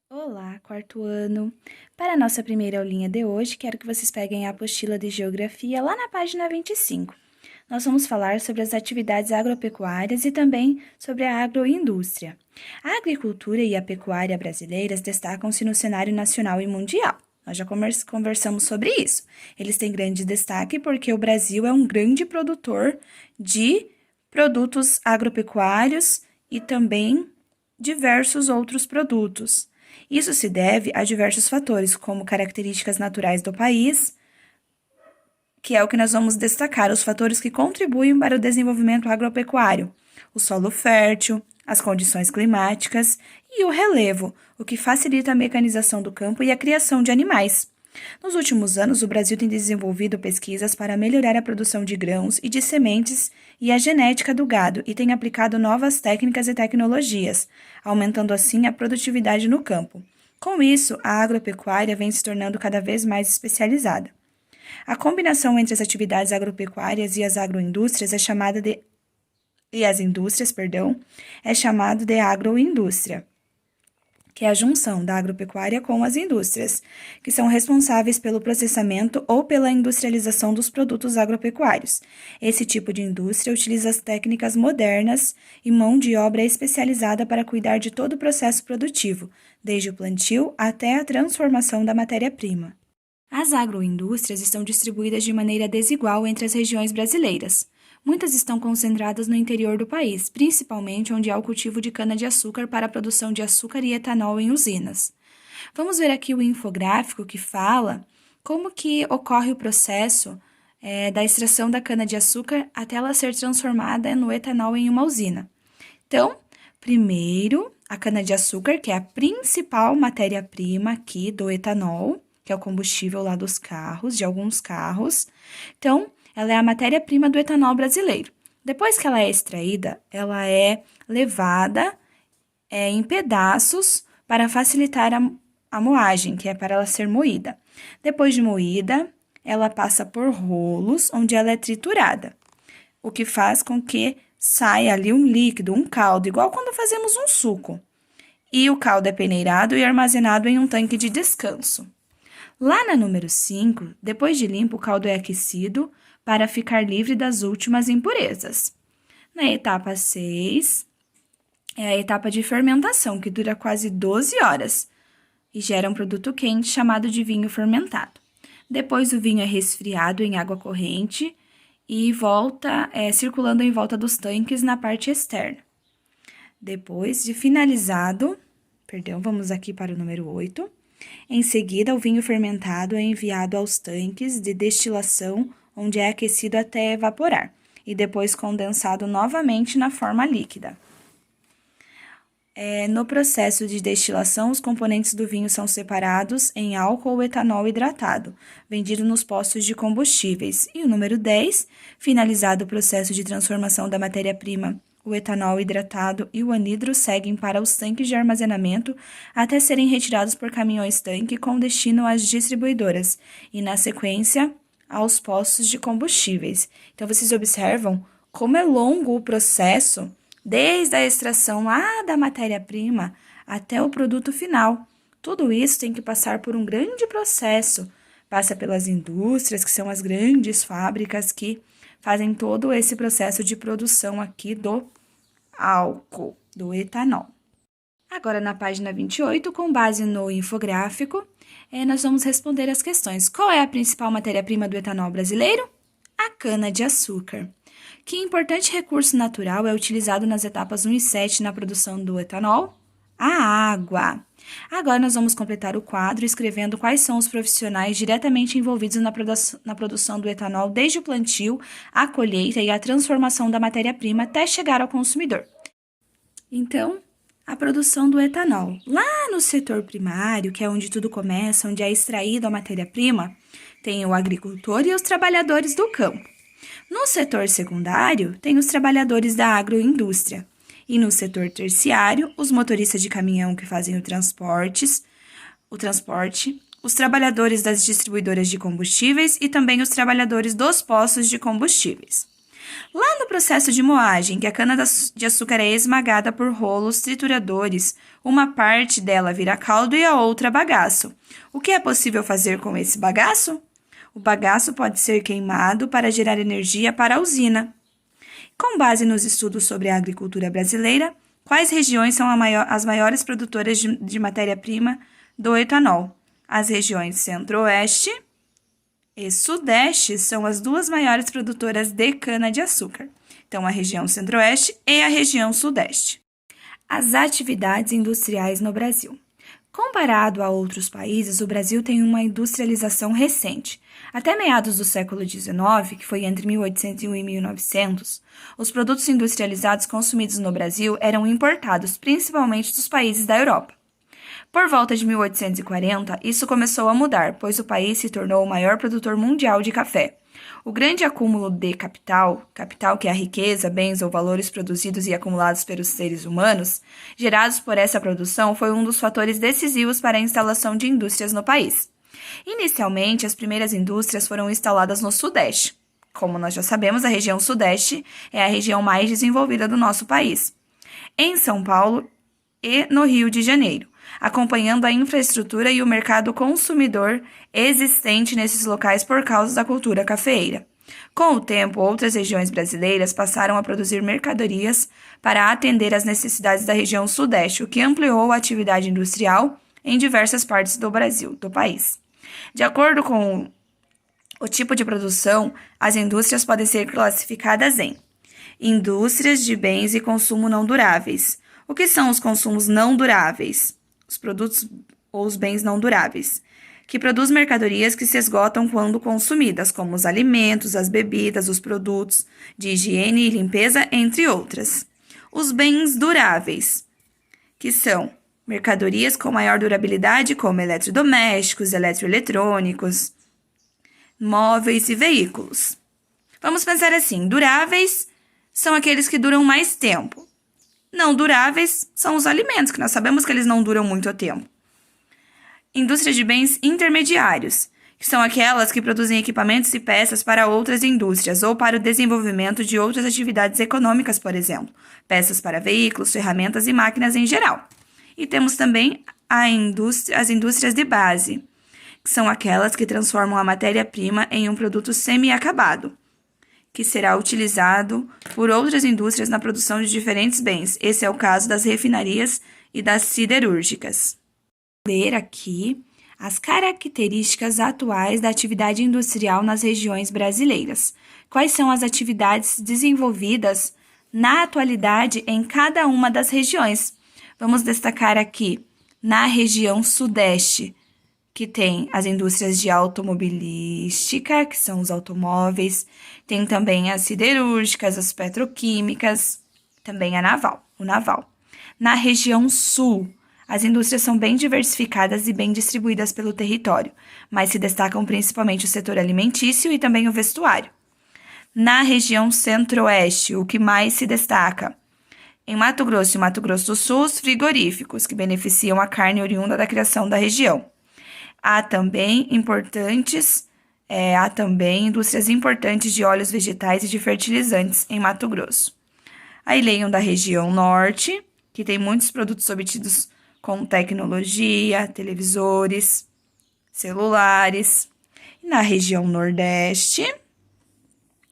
Olá, quarto ano! Para a nossa primeira aulinha de hoje, quero que vocês peguem a apostila de Geografia lá na página 25. Nós vamos falar sobre as atividades agropecuárias e também sobre a agroindústria. A agricultura e a pecuária brasileiras destacam-se no cenário nacional e mundial. Nós já conversamos sobre isso. Eles têm grande destaque porque o Brasil é um grande produtor de produtos agropecuários e também diversos outros produtos. Isso se deve a diversos fatores, como características naturais do país, que é o que nós vamos destacar, os fatores que contribuem para o desenvolvimento agropecuário: o solo fértil, as condições climáticas e o relevo, o que facilita a mecanização do campo e a criação de animais. Nos últimos anos, o Brasil tem desenvolvido pesquisas para melhorar a produção de grãos e de sementes e a genética do gado e tem aplicado novas técnicas e tecnologias, aumentando assim a produtividade no campo. Com isso, a agropecuária vem se tornando cada vez mais especializada. A combinação entre as atividades agropecuárias e as agroindústrias é chamada de é chamado de agroindústria, que é a junção da agropecuária com as indústrias, que são responsáveis pelo processamento ou pela industrialização dos produtos agropecuários. Esse tipo de indústria utiliza as técnicas modernas e mão de obra especializada para cuidar de todo o processo produtivo, desde o plantio até a transformação da matéria-prima. As agroindústrias estão distribuídas de maneira desigual entre as regiões brasileiras. Muitas estão concentradas no interior do país, principalmente onde há o cultivo de cana-de-açúcar para a produção de açúcar e etanol em usinas. Vamos ver aqui o infográfico que fala como que ocorre o processo da extração da cana-de-açúcar até ela ser transformada no etanol em uma usina. Então, primeiro, a cana-de-açúcar, que é a principal matéria-prima aqui do etanol, que é o combustível lá dos carros, de alguns carros. Então, ela é a matéria-prima do etanol brasileiro. Depois que ela é extraída, ela é levada em pedaços para facilitar a moagem, que é para ela ser moída. Depois de moída, ela passa por rolos, onde ela é triturada, o que faz com que saia ali um líquido, um caldo, igual quando fazemos um suco. E o caldo é peneirado e armazenado em um tanque de descanso. Lá na número 5, depois de limpo, o caldo é aquecido para ficar livre das últimas impurezas. Na etapa 6, é a etapa de fermentação, que dura quase 12 horas e gera um produto quente chamado de vinho fermentado. Depois, o vinho é resfriado em água corrente e volta circulando em volta dos tanques na parte externa. Depois de finalizado, vamos aqui para o número 8. Em seguida, o vinho fermentado é enviado aos tanques de destilação, onde é aquecido até evaporar, e depois condensado novamente na forma líquida. No processo de destilação, os componentes do vinho são separados em álcool ou etanol hidratado, vendido nos postos de combustíveis. E o número 10, finalizado o processo de transformação da matéria-prima, o etanol hidratado e o anidro seguem para os tanques de armazenamento até serem retirados por caminhões-tanque com destino às distribuidoras e, na sequência, aos postos de combustíveis. Então, vocês observam como é longo o processo, desde a extração lá da matéria-prima até o produto final. Tudo isso tem que passar por um grande processo. Passa pelas indústrias, que são as grandes fábricas que fazem todo esse processo de produção aqui do álcool, do etanol. Agora, na página 28, com base no infográfico, nós vamos responder as questões. Qual é a principal matéria-prima do etanol brasileiro? A cana-de-açúcar. Que importante recurso natural é utilizado nas etapas 1 e 7 na produção do etanol? A água. Agora nós vamos completar o quadro escrevendo quais são os profissionais diretamente envolvidos na produção do etanol, desde o plantio, a colheita e a transformação da matéria-prima até chegar ao consumidor. Então, a produção do etanol. Lá no setor primário, que é onde tudo começa, onde é extraída a matéria-prima, tem o agricultor e os trabalhadores do campo. No setor secundário, tem os trabalhadores da agroindústria. E no setor terciário, os motoristas de caminhão que fazem o transporte, os trabalhadores das distribuidoras de combustíveis e também os trabalhadores dos postos de combustíveis. Lá no processo de moagem, que a cana-de-açúcar é esmagada por rolos trituradores, uma parte dela vira caldo e a outra bagaço. O que é possível fazer com esse bagaço? O bagaço pode ser queimado para gerar energia para a usina. Com base nos estudos sobre a agricultura brasileira, quais regiões são as maiores produtoras de matéria-prima do etanol? As regiões Centro-Oeste e Sudeste são as duas maiores produtoras de cana-de-açúcar. Então, a região Centro-Oeste e a região Sudeste. As atividades industriais no Brasil. Comparado a outros países, o Brasil tem uma industrialização recente. Até meados do século XIX, que foi entre 1801 e 1900, os produtos industrializados consumidos no Brasil eram importados principalmente dos países da Europa. Por volta de 1840, isso começou a mudar, pois o país se tornou o maior produtor mundial de café. O grande acúmulo de capital que é a riqueza, bens ou valores produzidos e acumulados pelos seres humanos, gerados por essa produção, foi um dos fatores decisivos para a instalação de indústrias no país. Inicialmente, as primeiras indústrias foram instaladas no Sudeste. Como nós já sabemos, a região Sudeste é a região mais desenvolvida do nosso país. Em São Paulo e no Rio de Janeiro, acompanhando a infraestrutura e o mercado consumidor existente nesses locais por causa da cultura cafeeira. Com o tempo, outras regiões brasileiras passaram a produzir mercadorias para atender às necessidades da região Sudeste, o que ampliou a atividade industrial em diversas partes do país. De acordo com o tipo de produção, as indústrias podem ser classificadas em indústrias de bens e consumo não duráveis. O que são os consumos não duráveis? Os produtos ou os bens não duráveis, que produz mercadorias que se esgotam quando consumidas, como os alimentos, as bebidas, os produtos de higiene e limpeza, entre outras. Os bens duráveis, que são mercadorias com maior durabilidade, como eletrodomésticos, eletroeletrônicos, móveis e veículos. Vamos pensar assim, duráveis são aqueles que duram mais tempo. Não duráveis são os alimentos, que nós sabemos que eles não duram muito tempo. Indústria de bens intermediários, que são aquelas que produzem equipamentos e peças para outras indústrias ou para o desenvolvimento de outras atividades econômicas, por exemplo, peças para veículos, ferramentas e máquinas em geral. E temos também as indústrias de base, que são aquelas que transformam a matéria-prima em um produto semi-acabado, que será utilizado por outras indústrias na produção de diferentes bens. Esse é o caso das refinarias e das siderúrgicas. Vou ler aqui as características atuais da atividade industrial nas regiões brasileiras. Quais são as atividades desenvolvidas na atualidade em cada uma das regiões? Vamos destacar aqui na região Sudeste, que tem as indústrias de automobilística, que são os automóveis, tem também as siderúrgicas, as petroquímicas, também o naval. Na região Sul, as indústrias são bem diversificadas e bem distribuídas pelo território, mas se destacam principalmente o setor alimentício e também o vestuário. Na região Centro-Oeste, o que mais se destaca? Em Mato Grosso e Mato Grosso do Sul, os frigoríficos, que beneficiam a carne oriunda da criação da região. Há também indústrias importantes de óleos vegetais e de fertilizantes em Mato Grosso. Aí leiam da região Norte, que tem muitos produtos obtidos com tecnologia, televisores, celulares. E na região Nordeste,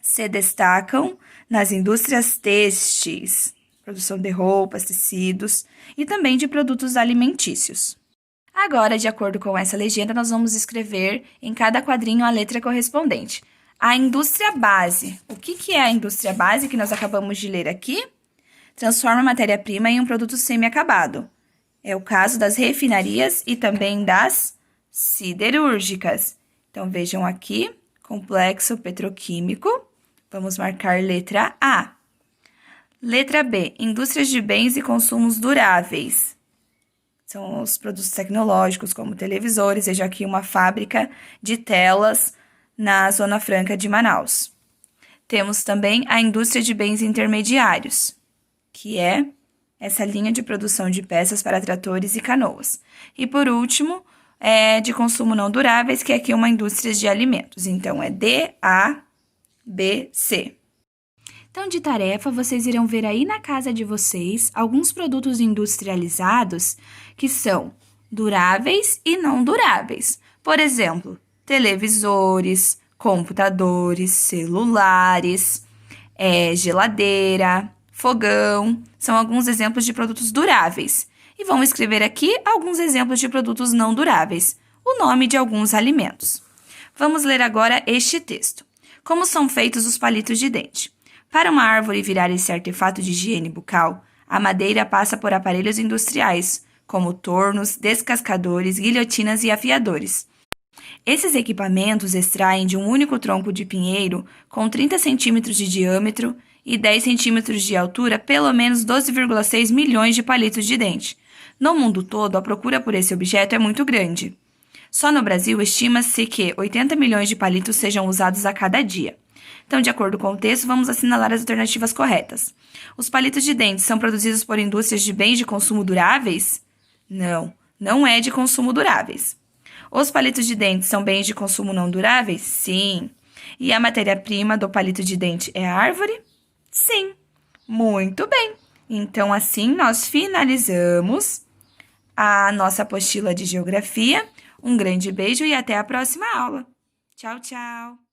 se destacam nas indústrias têxteis, produção de roupas, tecidos e também de produtos alimentícios. Agora, de acordo com essa legenda, nós vamos escrever em cada quadrinho a letra correspondente. A indústria base. O que é a indústria base que nós acabamos de ler aqui? Transforma a matéria-prima em um produto semi-acabado. É o caso das refinarias e também das siderúrgicas. Então, vejam aqui, complexo petroquímico. Vamos marcar letra A. Letra B, indústrias de bens e consumos duráveis. São os produtos tecnológicos, como televisores. Veja aqui uma fábrica de telas na Zona Franca de Manaus. Temos também a indústria de bens intermediários, que é essa linha de produção de peças para tratores e canoas. E, por último, de consumo não duráveis, que é aqui uma indústria de alimentos. Então, é D, A, B, C. Então, de tarefa, vocês irão ver aí na casa de vocês alguns produtos industrializados que são duráveis e não duráveis. Por exemplo, televisores, computadores, celulares, geladeira, fogão, são alguns exemplos de produtos duráveis. E vamos escrever aqui alguns exemplos de produtos não duráveis, o nome de alguns alimentos. Vamos ler agora este texto. Como são feitos os palitos de dente? Para uma árvore virar esse artefato de higiene bucal, a madeira passa por aparelhos industriais, como tornos, descascadores, guilhotinas e afiadores. Esses equipamentos extraem de um único tronco de pinheiro, com 30 centímetros de diâmetro e 10 centímetros de altura, pelo menos 12,6 milhões de palitos de dente. No mundo todo, a procura por esse objeto é muito grande. Só no Brasil, estima-se que 80 milhões de palitos sejam usados a cada dia. Então, de acordo com o texto, vamos assinalar as alternativas corretas. Os palitos de dente são produzidos por indústrias de bens de consumo duráveis? Não, não é de consumo duráveis. Os palitos de dente são bens de consumo não duráveis? Sim. E a matéria-prima do palito de dente é a árvore? Sim. Muito bem. Então, assim, nós finalizamos a nossa apostila de geografia. Um grande beijo e até a próxima aula. Tchau, tchau!